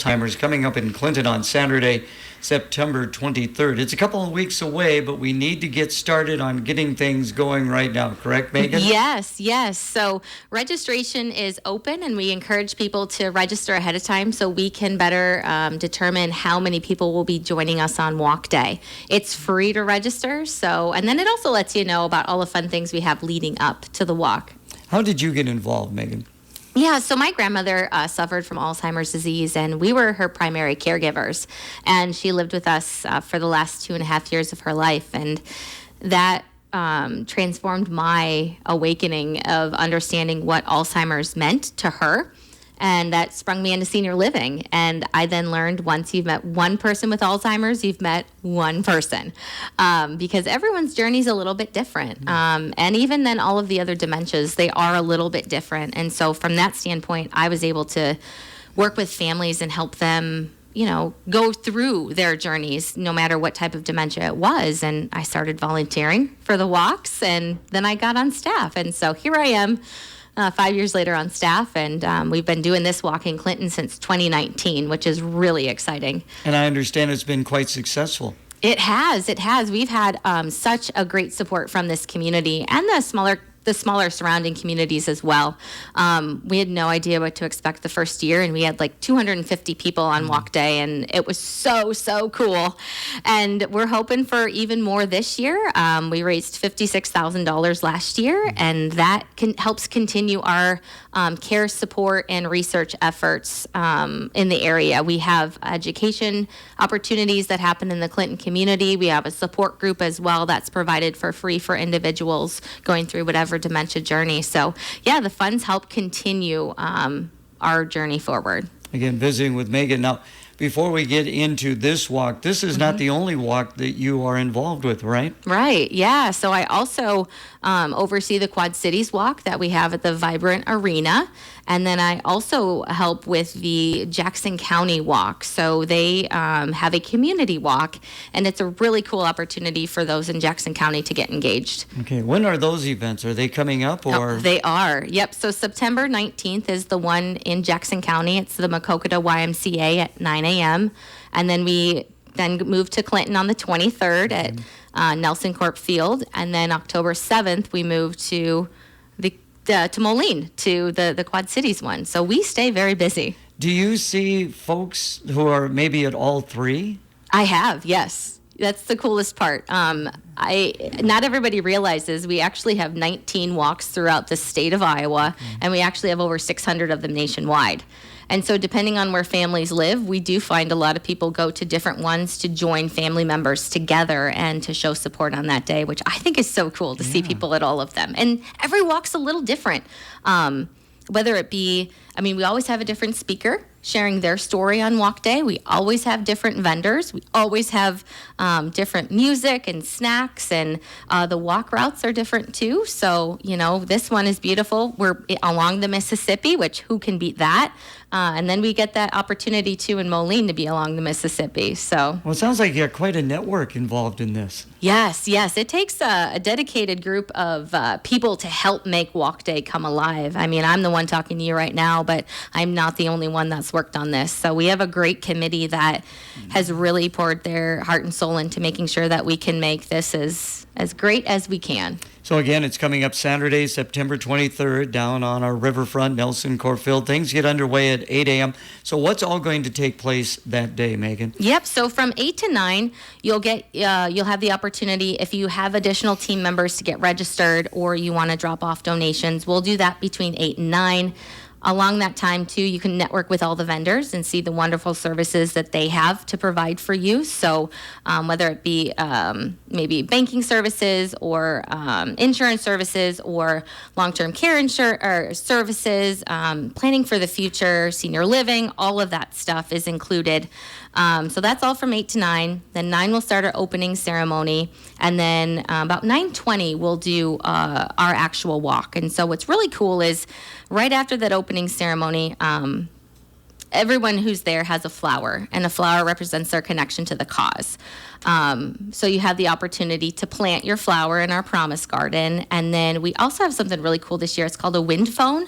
Alzheimer's coming up in Clinton on Saturday, September 23rd. It's a couple of weeks away, but we need to get started on getting things going right now. Correct, Megan? Yes. So registration is open, and we encourage people to register ahead of time so we can better determine how many people will be joining us on Walk Day. It's free to register, and then it also lets you know about all the fun things we have leading up to the walk. How did you get involved, Megan? Yeah, so my grandmother suffered from Alzheimer's disease, and we were her primary caregivers. And she lived with us for the last 2.5 years of her life. And that transformed my awakening of understanding what Alzheimer's meant to her. And that sprung me into senior living. And I then learned once you've met one person with Alzheimer's, you've met one person. Because everyone's journey is a little bit different. And even then all of the other dementias, they are a little bit different. And so from that standpoint, I was able to work with families and help them, go through their journeys, no matter what type of dementia it was. And I started volunteering for the walks, and then I got on staff. And so here I am. 5 years later on staff, and we've been doing this walk in Clinton since 2019, which is really exciting. And I understand it's been quite successful. It has. We've had such a great support from this community and the smaller surrounding communities as well. We had no idea what to expect the first year, and we had like 250 people on Walk Day, and it was so cool. And we're hoping for even more this year. We raised $56,000 last year, and that helps continue our care support and research efforts in the area. We have education opportunities that happen in the Clinton community. We have a support group as well that's provided for free for individuals going through whatever dementia journey. So yeah, the funds help continue our journey forward. Again, visiting with Megan. Now, before we get into this walk, this is not the only walk that you are involved with, right? Right, yeah. So I also oversee the Quad Cities walk that we have at the Vibrant Arena. And then I also help with the Jackson County walk. So they have a community walk, and it's a really cool opportunity for those in Jackson County to get engaged. Okay, when are those events? Are they coming up? Or They are, yep. So September 19th is the one in Jackson County. It's the Macokota YMCA at 9 a.m. And then we move to Clinton on the 23rd at Nelson Corp Field. And then October 7th, we move to Moline, to the Quad Cities one. So we stay very busy. Do you see folks who are maybe at all three? I have, yes. That's the coolest part. Not everybody realizes we actually have 19 walks throughout the state of Iowa, and we actually have over 600 of them nationwide. And so depending on where families live, we do find a lot of people go to different ones to join family members together and to show support on that day, which I think is so cool to see people at all of them. And every walk's a little different. Whether it be, we always have a different speaker sharing their story on Walk Day. We always have different vendors. We always have different music and snacks, and the walk routes are different too. So, this one is beautiful. We're along the Mississippi, which who can beat that? And then we get that opportunity too in Moline to be along the Mississippi. So, well, it sounds like you have quite a network involved in this. Yes. It takes a dedicated group of people to help make Walk Day come alive. I'm the one talking to you right now, but I'm not the only one that's worked on this. So we have a great committee that has really poured their heart and soul into making sure that we can make this as great as we can. So again, it's coming up Saturday, September 23rd, down on our riverfront, Nelson Corfield. Things get underway at 8 a.m. So what's all going to take place that day, Megan? Yep. So from 8 to 9, you'll have the opportunity, if you have additional team members, to get registered, or you want to drop off donations. We'll do that between 8 and 9. Along that time, too, you can network with all the vendors and see the wonderful services that they have to provide for you. So whether it be maybe banking services or insurance services or long-term care services, planning for the future, senior living, all of that stuff is included. So that's all from 8 to 9. Then 9 will start our opening ceremony. And then about 9:20, we'll do our actual walk. And so what's really cool is right after that opening ceremony, everyone who's there has a flower, and a flower represents their connection to the cause. So you have the opportunity to plant your flower in our Promise Garden. And then we also have something really cool this year. It's called a wind phone.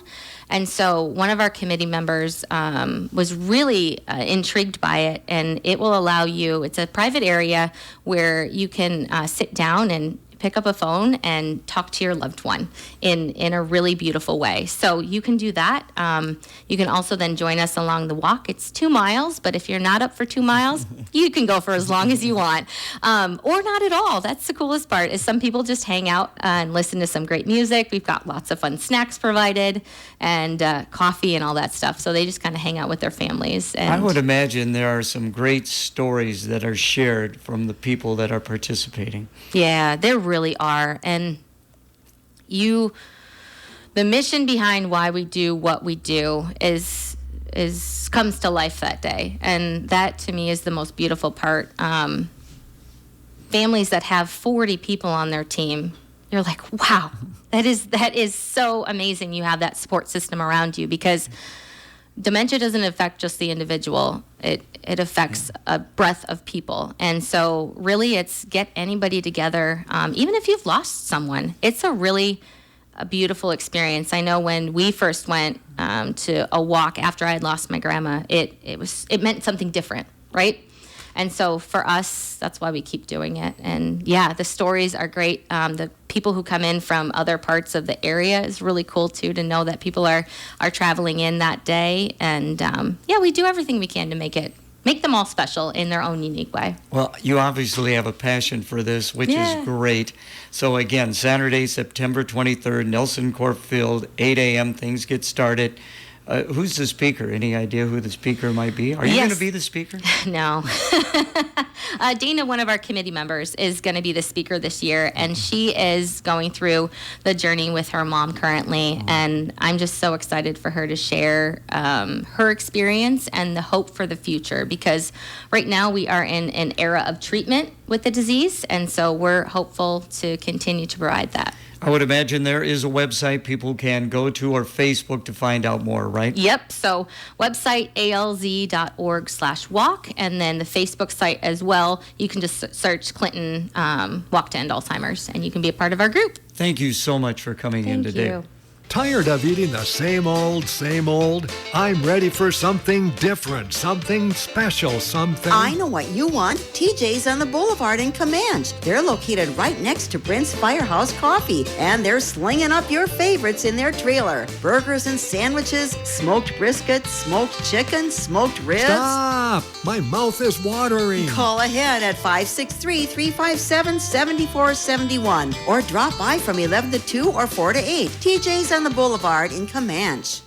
And so one of our committee members was really intrigued by it, and it will allow you, it's a private area where you can sit down and pick up a phone and talk to your loved one in a really beautiful way. So you can do that. You can also then join us along the walk. It's 2 miles, but if you're not up for 2 miles, you can go for as long as you want, or not at all. That's the coolest part, is some people just hang out and listen to some great music. We've got lots of fun snacks provided, and coffee and all that stuff. So they just kind of hang out with their families. And I would imagine there are some great stories that are shared from the people that are participating. Yeah, there really are. And the mission behind why we do what we do is comes to life that day. And that to me is the most beautiful part. Families that have 40 people on their team, you're like, wow, that is so amazing. You have that support system around you, because dementia doesn't affect just the individual. It affects a breadth of people. And so really it's get anybody together, even if you've lost someone. It's a beautiful experience. I know when we first went to a walk after I had lost my grandma, it meant something different, right? And so for us, that's why we keep doing it. And yeah, the stories are great. The people who come in from other parts of the area is really cool too, to know that people are traveling in that day. And yeah, we do everything we can to make them all special in their own unique way. Well, you obviously have a passion for this, which is great. So again, Saturday, September 23rd, Nelson Court Field, 8 a.m. Things get started. Who's the speaker? Any idea who the speaker might be? Are you going to be the speaker? No. Dana, one of our committee members, is going to be the speaker this year, and she is going through the journey with her mom currently, and I'm just so excited for her to share her experience and the hope for the future, because right now we are in an era of treatment with the disease, and so we're hopeful to continue to provide that. I would imagine there is a website people can go to, or Facebook, to find out more, right? Yep. So website alz.org/walk, and then the Facebook site as well. You can just search Clinton Walk to End Alzheimer's, and you can be a part of our group. Thank you so much for coming in today. Thank you. Tired of eating the same old, same old? I'm ready for something different, something special, something... I know what you want. TJ's on the Boulevard in Comanche. They're located right next to Brent's Firehouse Coffee, and they're slinging up your favorites in their trailer. Burgers and sandwiches, smoked brisket, smoked chicken, smoked ribs. Stop! My mouth is watering. Call ahead at 563-357-7471 or drop by from 11 to 2 or 4 to 8. TJ's on the Boulevard in Comanche.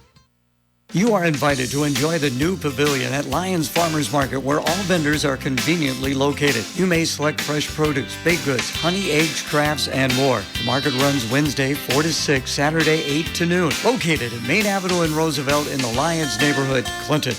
You are invited to enjoy the new pavilion at Lyons Farmers Market, where all vendors are conveniently located. You may select fresh produce, baked goods, honey, eggs, crafts, and more. The market runs Wednesday 4 to 6, Saturday 8 to noon. Located at Main Avenue in Roosevelt in the Lyons neighborhood, Clinton.